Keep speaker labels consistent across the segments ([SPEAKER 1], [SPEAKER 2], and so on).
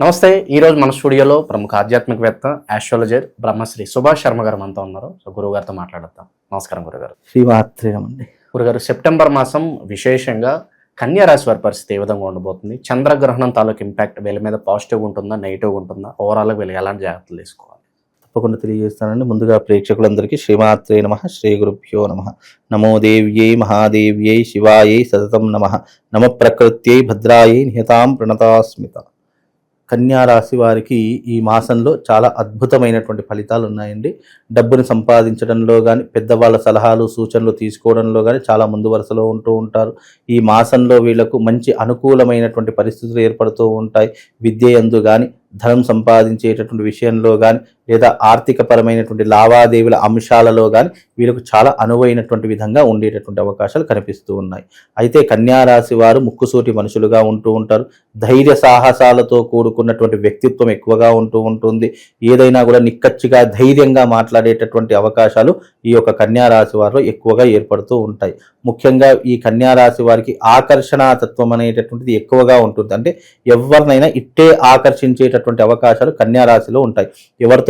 [SPEAKER 1] నమస్తే. ఈరోజు మన స్టూడియోలో ప్రముఖ ఆధ్యాత్మికవేత్త ఆస్ట్రాలజర్ బ్రహ్మశ్రీ సుభాష్ శర్మ గారు మనతో ఉన్నారు. సో గురువు గారితో మాట్లాడతాం. నమస్కారం గురుగారు.
[SPEAKER 2] శ్రీమాత్రేయమండి.
[SPEAKER 1] గురుగారు, సెప్టెంబర్ మాసం విశేషంగా కన్యా రాశి వారి పరిస్థితి ఏ విధంగా ఉండబోతుంది? చంద్రగ్రహణం తాలూకు ఇంపాక్ట్ వీళ్ళ మీద పాజిటివ్ ఉంటుందా, నెగిటివ్ ఉంటుందా? ఓవరాల్గా వీళ్ళు ఎలాంటి జాగ్రత్తలు తీసుకోవాలి?
[SPEAKER 2] తప్పకుండా తెలియజేస్తానండి. ముందుగా ప్రేక్షకులందరికీ శ్రీమాత్రే నమః, శ్రీ గురుభ్యో నమః. నమో దేవ్యై మహాదేవ్యై శివాయై సతతం నమః. నమ ప్రకృత్యై భద్రాయై నిహతాం ప్రణతాస్మిత. కన్యా రాశి వారికి ఈ మాసంలో చాలా అద్భుతమైనటువంటి ఫలితాలు ఉన్నాయండి. డబ్బును సంపాదించడంలో కానీ, పెద్దవాళ్ళ సలహాలు సూచనలు తీసుకోవడంలో కానీ చాలా ముందు వరుసలో ఉంటూ ఉంటారు. ఈ మాసంలో వీళ్లకు మంచి అనుకూలమైనటువంటి పరిస్థితులు ఏర్పడుతూ ఉంటాయి. విద్య యందు కానీ, ధనం సంపాదించేటటువంటి విషయంలో కానీ, లేదా ఆర్థిక పరమైనటువంటి లావాదేవీల అంశాలలో కానీ వీళ్ళకు చాలా అనువైనటువంటి విధంగా ఉండేటటువంటి అవకాశాలు కనిపిస్తూ ఉన్నాయి. అయితే కన్యా రాశి వారు ముక్కుసూటి మనుషులుగా ఉంటూ ఉంటారు. ధైర్య సాహసాలతో కూడుకున్నటువంటి వ్యక్తిత్వం ఎక్కువగా ఉంటూ ఉంటుంది. ఏదైనా కూడా నిక్కచ్చిగా ధైర్యంగా మాట్లాడేటటువంటి అవకాశాలు ఈ యొక్క కన్యా రాశి వారిలో ఎక్కువగా ఏర్పడుతూ ఉంటాయి. ముఖ్యంగా ఈ కన్యా రాశి వారికి ఆకర్షణాతత్వం అనేటటువంటిది ఎక్కువగా ఉంటుంది. అంటే ఎవరినైనా ఇట్టే ఆకర్షించేటటువంటి అవకాశాలు కన్యా రాశిలో ఉంటాయి. ఎవరితో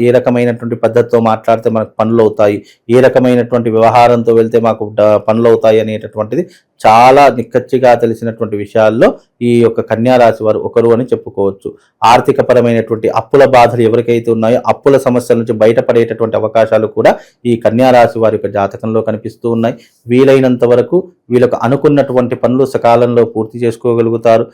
[SPEAKER 2] ఏ రకమైనటువంటి పద్ధతితో మాట్లాడితే మనకు పనులు అవుతాయి, ఏ రకమైనటువంటి వ్యవహారంతో వెళ్తే మాకు పనులు అవుతాయి అనేటటువంటిది చాలా నిక్కచ్చిగా తెలిసినటువంటి విషయాల్లో ఈ యొక్క కన్యా రాశి వారు ఒకరు అని చెప్పుకోవచ్చు. ఆర్థిక పరమైనటువంటి అప్పుల బాధలు ఎవరికైతే ఉన్నాయో అప్పుల సమస్యల నుంచి బయటపడేటటువంటి అవకాశాలు కూడా ఈ కన్యా రాశి వారి యొక్క జాతకంలో కనిపిస్తూ ఉన్నాయి. వీలైనంత వరకు వీళ్ళకు అనుకున్నటువంటి పనులు సకాలంలో పూర్తి చేసుకోగలుగుతారు.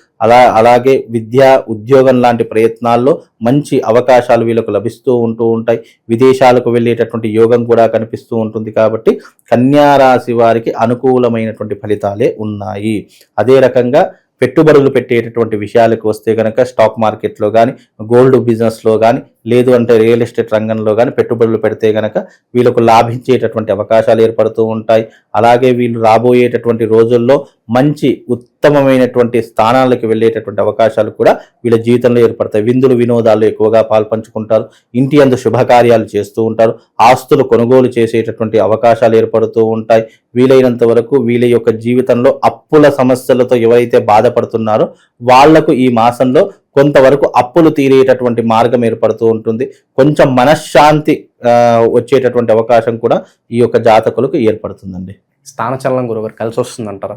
[SPEAKER 2] అలాగే విద్య, ఉద్యోగం లాంటి ప్రయత్నాల్లో మంచి అవకాశాలు వీళ్ళకు లభిస్తూ ఉంటూ ఉంటాయి. విదేశాలకు వెళ్ళేటటువంటి యోగం కూడా కనిపిస్తూ ఉంటుంది. కాబట్టి కన్యా రాశి వారికి అనుకూలమైనటువంటి ఫలితాలే ఉన్నాయి. అదే రకంగా పెట్టుబడులు పెట్టేటటువంటి విషయాలకు వస్తే కనుక స్టాక్ మార్కెట్లో కానీ, గోల్డ్ బిజినెస్లో కానీ, లేదు అంటే రియల్ ఎస్టేట్ రంగంలో కానీ పెట్టుబడులు పెడితే కనుక వీళ్ళకు లాభించేటటువంటి అవకాశాలు ఏర్పడుతూ ఉంటాయి. అలాగే వీళ్ళు రాబోయేటటువంటి రోజుల్లో మంచి ఉత్తమమైనటువంటి స్థానాలకు వెళ్ళేటటువంటి అవకాశాలు కూడా వీళ్ళ జీవితంలో ఏర్పడతాయి. విందులు వినోదాలు ఎక్కువగా పాల్పంచుకుంటారు. ఇంటి అందు శుభకార్యాలు చేస్తూ ఉంటారు. ఆస్తులు కొనుగోలు చేసేటటువంటి అవకాశాలు ఏర్పడుతూ ఉంటాయి. వీలైనంత వరకు వీళ్ళ యొక్క జీవితంలో అప్పుల సమస్యలతో ఎవరైతే బాధపడుతున్నారో వాళ్లకు ఈ మాసంలో కొంతవరకు అప్పులు తీరేటటువంటి మార్గం ఏర్పడుతూ ఉంటుంది. కొంచెం మనశ్శాంతి వచ్చేటటువంటి అవకాశం కూడా ఈ యొక్క జాతకులకు ఏర్పడుతుందండి.
[SPEAKER 1] స్థానచలనం గురుగారు కలిసి వస్తుందంటారా?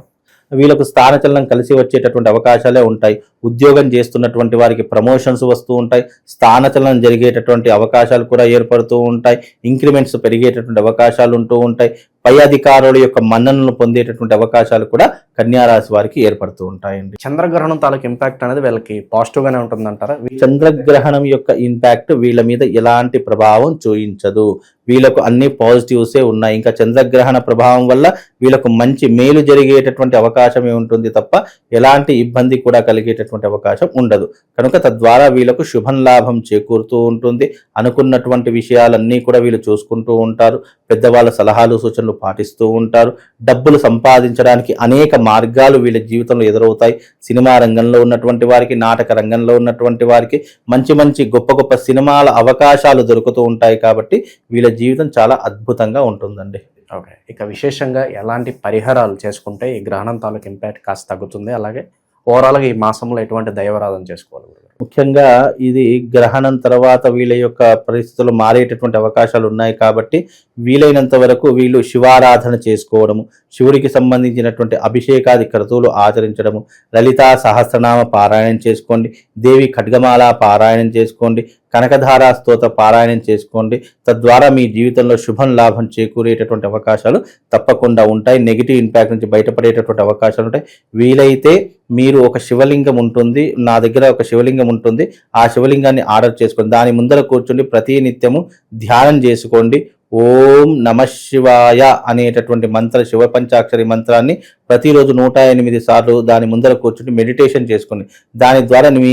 [SPEAKER 2] వీళ్ళకు స్థానచలనం కలిసి వచ్చేటటువంటి అవకాశాలే ఉంటాయి. ఉద్యోగం చేస్తున్నటువంటి వారికి ప్రమోషన్స్ వస్తూ ఉంటాయి. స్థానచలనం జరిగేటటువంటి అవకాశాలు కూడా ఏర్పడుతూ ఉంటాయి. ఇంక్రిమెంట్స్ పెరిగేటటువంటి అవకాశాలు ఉంటూ ఉంటాయి. పై అధికారుల యొక్క మన్ననలు పొందేటటువంటి అవకాశాలు కూడా కన్యా రాశి వారికి ఏర్పడుతూ ఉంటాయండి.
[SPEAKER 1] చంద్రగ్రహణం తాలూకు ఇంపాక్ట్ అనేది వీళ్ళకి పాజిటివ్ గానే ఉంటుందంటారా?
[SPEAKER 2] చంద్రగ్రహణం యొక్క ఇంపాక్ట్ వీళ్ళ మీద ఎలాంటి ప్రభావం చూయించదు. వీళ్ళకు అన్ని పాజిటివ్సే ఉన్నాయి. ఇంకా చంద్రగ్రహణ ప్రభావం వల్ల వీళ్ళకు మంచి మేలు జరిగేటటువంటి అవకాశమే ఉంటుంది తప్ప ఎలాంటి ఇబ్బంది కూడా కలిగేటటువంటి అవకాశం ఉండదు. కనుక తద్వారా వీళ్ళకు శుభం లాభం చేకూరుతూ ఉంటుంది. అనుకున్నటువంటి విషయాలన్నీ కూడా వీళ్ళు చూసుకుంటూ ఉంటారు. పెద్దవాళ్ళ సలహాలు సూచనలు పాటిస్తూ ఉంటారు. డబ్బులు సంపాదించడానికి అనేక మార్గాలు వీళ్ళ జీవితంలో ఎదురవుతాయి. సినిమా రంగంలో ఉన్నటువంటి వారికి, నాటక రంగంలో ఉన్నటువంటి వారికి మంచి మంచి గొప్ప గొప్ప సినిమాల అవకాశాలు దొరుకుతూ ఉంటాయి. కాబట్టి వీళ్ళ జీవితం చాలా అద్భుతంగా ఉంటుందండి.
[SPEAKER 1] ఓకే, ఇక విశేషంగా ఎలాంటి పరిహారాలు చేసుకుంటే ఈ గ్రహణం తాలూకు ఇంపాక్ట్ కాస్త తగ్గుతుంది? అలాగే ఓవరాల్గా ఈ మాసంలో ఎటువంటి దైవారాధన చేసుకోవాలి?
[SPEAKER 2] ముఖ్యంగా ఇది గ్రహణం తర్వాత వీళ్ళ యొక్క పరిస్థితులు మారేటటువంటి అవకాశాలు ఉన్నాయి. కాబట్టి వీలైనంత వరకు వీళ్ళు శివారాధన చేసుకోవడము, శివుడికి సంబంధించినటువంటి అభిషేకాది క్రతువులు ఆచరించడము, లలితా సహస్రనామ పారాయణం చేసుకోండి, దేవి ఖడ్గమాల పారాయణం చేసుకోండి, కనకధారా స్తోత్ర పారాయణం చేసుకోండి. తద్వారా మీ జీవితంలో శుభం లాభం చేకూరేటటువంటి అవకాశాలు తప్పకుండా ఉంటాయి. నెగిటివ్ ఇంపాక్ట్ నుంచి బయటపడేటటువంటి అవకాశాలు ఉంటాయి. వీలైతే మీరు ఒక శివలింగం ఉంటుంది, నా దగ్గర ఒక శివలింగం ఉంటుంది, ఆ శివలింగాన్ని ఆర్డర్ చేసుకోండి. దాని ముందర కూర్చుండి ప్రతి నిత్యము ధ్యానం చేసుకోండి. ఓం నమ శివాయ అనేటటువంటి మంత్ర, శివ పంచాక్షరి మంత్రాన్ని ప్రతిరోజు 108 సార్లు దాని ముందర కూర్చుని మెడిటేషన్ చేసుకోండి. దాని ద్వారా మీ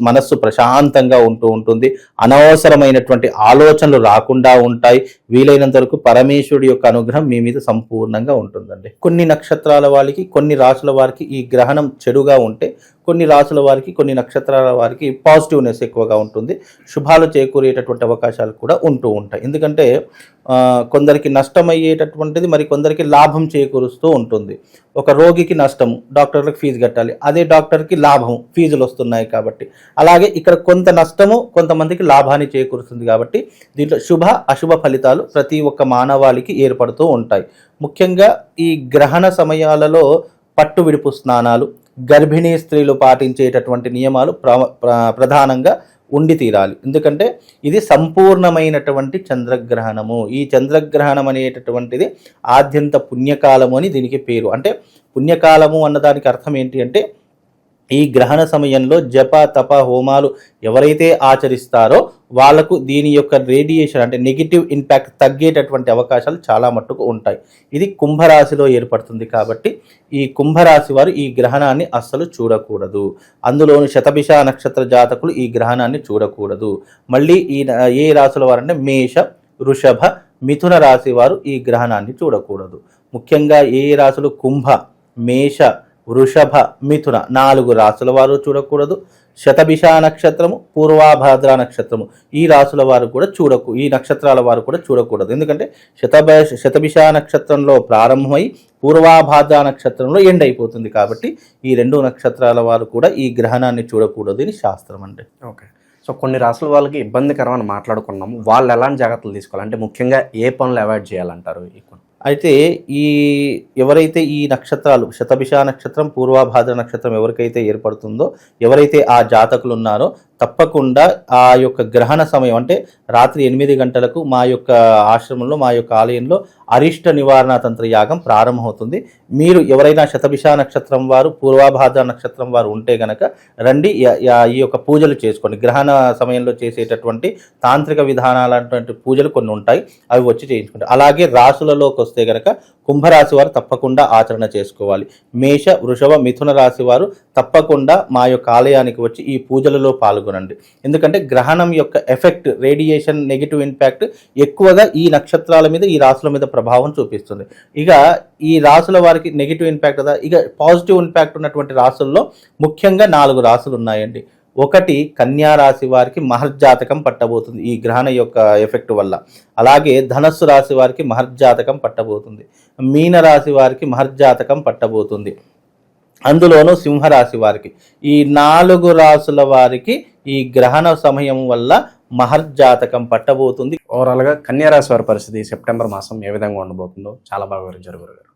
[SPEAKER 2] మనస్సు ప్రశాంతంగా ఉంటూ ఉంటుంది. అనవసరమైనటువంటి ఆలోచనలు రాకుండా ఉంటాయి. వీలైనంత వరకు పరమేశ్వరుడి యొక్క అనుగ్రహం మీ మీద సంపూర్ణంగా ఉంటుందండి. కొన్ని నక్షత్రాల వారికి, కొన్ని రాశుల వారికి ఈ గ్రహణం చెడుగా ఉంటే కొన్ని రాసుల వారికి, కొన్ని నక్షత్రాల వారికి పాజిటివ్నెస్ ఎక్కువగా ఉంటుంది. శుభాలు చేకూరేటటువంటి అవకాశాలు కూడా ఉంటూ ఉంటాయి. ఎందుకంటే కొందరికి నష్టమయ్యేటటువంటిది మరి కొందరికి లాభం చేకూరుస్తూ ఉంటుంది. ఒక రోగికి నష్టము, డాక్టర్లకు ఫీజు కట్టాలి, అదే డాక్టర్కి లాభం, ఫీజులు వస్తున్నాయి కాబట్టి. అలాగే ఇక్కడ కొంత నష్టము కొంతమందికి లాభాన్ని చేకూరుస్తుంది కాబట్టి దీంట్లో శుభ అశుభ ఫలితాలు ప్రతి ఒక్క మానవాళికి ఏర్పడుతూ ఉంటాయి. ముఖ్యంగా ఈ గ్రహణ సమయాలలో పట్టు విడుపు స్నానాలు, గర్భిణీ స్త్రీలు పాటించేటటువంటి నియమాలు ప్రధానంగా ఉండి తీరాలి. ఎందుకంటే ఇది సంపూర్ణమైనటువంటి చంద్రగ్రహణము. ఈ చంద్రగ్రహణం అనేటటువంటిది ఆద్యంత పుణ్యకాలము అని దీనికి పేరు. అంటే పుణ్యకాలము అన్నదానికి అర్థం ఏంటి అంటే ఈ గ్రహణ సమయంలో జప తప హోమాలు ఎవరైతే ఆచరిస్తారో వాళ్లకు దీని యొక్క రేడియేషన్ అంటే నెగిటివ్ ఇంపాక్ట్ తగ్గేటటువంటి అవకాశాలు చాలా మట్టుకు ఉంటాయి. ఇది కుంభరాశిలో ఏర్పడుతుంది కాబట్టి ఈ కుంభరాశి వారు ఈ గ్రహణాన్ని అస్సలు చూడకూడదు. అందులోని శతభిష నక్షత్ర జాతకులు ఈ గ్రహణాన్ని చూడకూడదు. మళ్ళీ ఏ రాశుల వారంటే మేష, వృషభ, మిథున రాశి వారు ఈ గ్రహణాన్ని చూడకూడదు. ముఖ్యంగా ఏ రాశులు కుంభ, మేష, వృషభ, మిథున 4 రాశుల వారు చూడకూడదు. శతభిష నక్షత్రము, పూర్వాభాద్ర నక్షత్రము ఈ రాశుల వారు కూడా ఈ నక్షత్రాల వారు కూడా చూడకూడదు. ఎందుకంటే శతభిష నక్షత్రంలో ప్రారంభమై పూర్వాభాద్ర నక్షత్రంలో ఎండ్ అయిపోతుంది కాబట్టి ఈ 2 నక్షత్రాల వారు కూడా ఈ గ్రహణాన్ని చూడకూడదు అని శాస్త్రం అంటే.
[SPEAKER 1] ఓకే. సో కొన్ని రాసుల వాళ్ళకి ఇబ్బందికరమని మాట్లాడుకున్నాము. వాళ్ళు ఎలాంటి జాగ్రత్తలు తీసుకోవాలి, అంటే ముఖ్యంగా ఏ పనులు అవాయిడ్ చేయాలంటారు?
[SPEAKER 2] అయితే ఎవరైతే ఈ నక్షత్రాలు శతభిష నక్షత్రం, పూర్వాభాద్ర నక్షత్రం ఎవరికైతే ఏర్పడుతుందో, ఎవరైతే ఆ జాతకులు ఉన్నారో తప్పకుండా ఆ యొక్క గ్రహణ సమయం అంటే రాత్రి 8 గంటలకు మా యొక్క ఆశ్రమంలో, మా యొక్క ఆలయంలో అరిష్ట నివారణ తంత్ర యాగం ప్రారంభమవుతుంది. మీరు ఎవరైనా శతభిష నక్షత్రం వారు, పూర్వాభాద్ర నక్షత్రం వారు ఉంటే గనక రండి, ఈ యొక్క పూజలు చేసుకోండి. గ్రహణ సమయంలో చేసేటటువంటి తాంత్రిక విధానాలటువంటి పూజలు కొన్ని ఉంటాయి, అవి వచ్చి చేయించుకుంటారు. అలాగే రాశులలోకి వస్తే గనక కుంభరాశి వారు తప్పకుండా ఆచరణ చేసుకోవాలి. మేష, వృషభ, మిథున రాశి వారు తప్పకుండా మా యొక్క ఆలయానికి వచ్చి ఈ పూజలలో పాల్గొనండి. ఎందుకంటే గ్రహణం యొక్క ఎఫెక్ట్, రేడియేషన్, నెగిటివ్ ఇంపాక్ట్ ఎక్కువగా ఈ నక్షత్రాల మీద, ఈ రాశుల మీద ప్రభావం చూపిస్తుంది. ఇక ఈ రాశుల వారికి నెగిటివ్ ఇంపాక్ట్ కదా, ఇక పాజిటివ్ ఇంపాక్ట్ ఉన్నటువంటి రాశుల్లో ముఖ్యంగా 4 రాశులు ఉన్నాయండి. 1 కన్యా రాశి వారికి మహర్జాతకం పట్టబోతుంది ఈ గ్రహణ యొక్క ఎఫెక్ట్ వల్ల. అలాగే ధనస్సు రాశి వారికి మహర్జాతకం పట్టబోతుంది. మీన రాశి వారికి మహర్జాతకం పట్టబోతుంది. అందులోనూ సింహరాశి వారికి, ఈ 4 రాశుల వారికి ఈ గ్రహణ సమయం వల్ల మహర్జాతకం పట్టబోతుంది.
[SPEAKER 1] ఓవరాల్గా కన్యా రాశి వారి పరిస్థితి సెప్టెంబర్ మాసం ఏ విధంగా ఉండబోతుందో చాలా బాగా వివరించారు గురుగారు.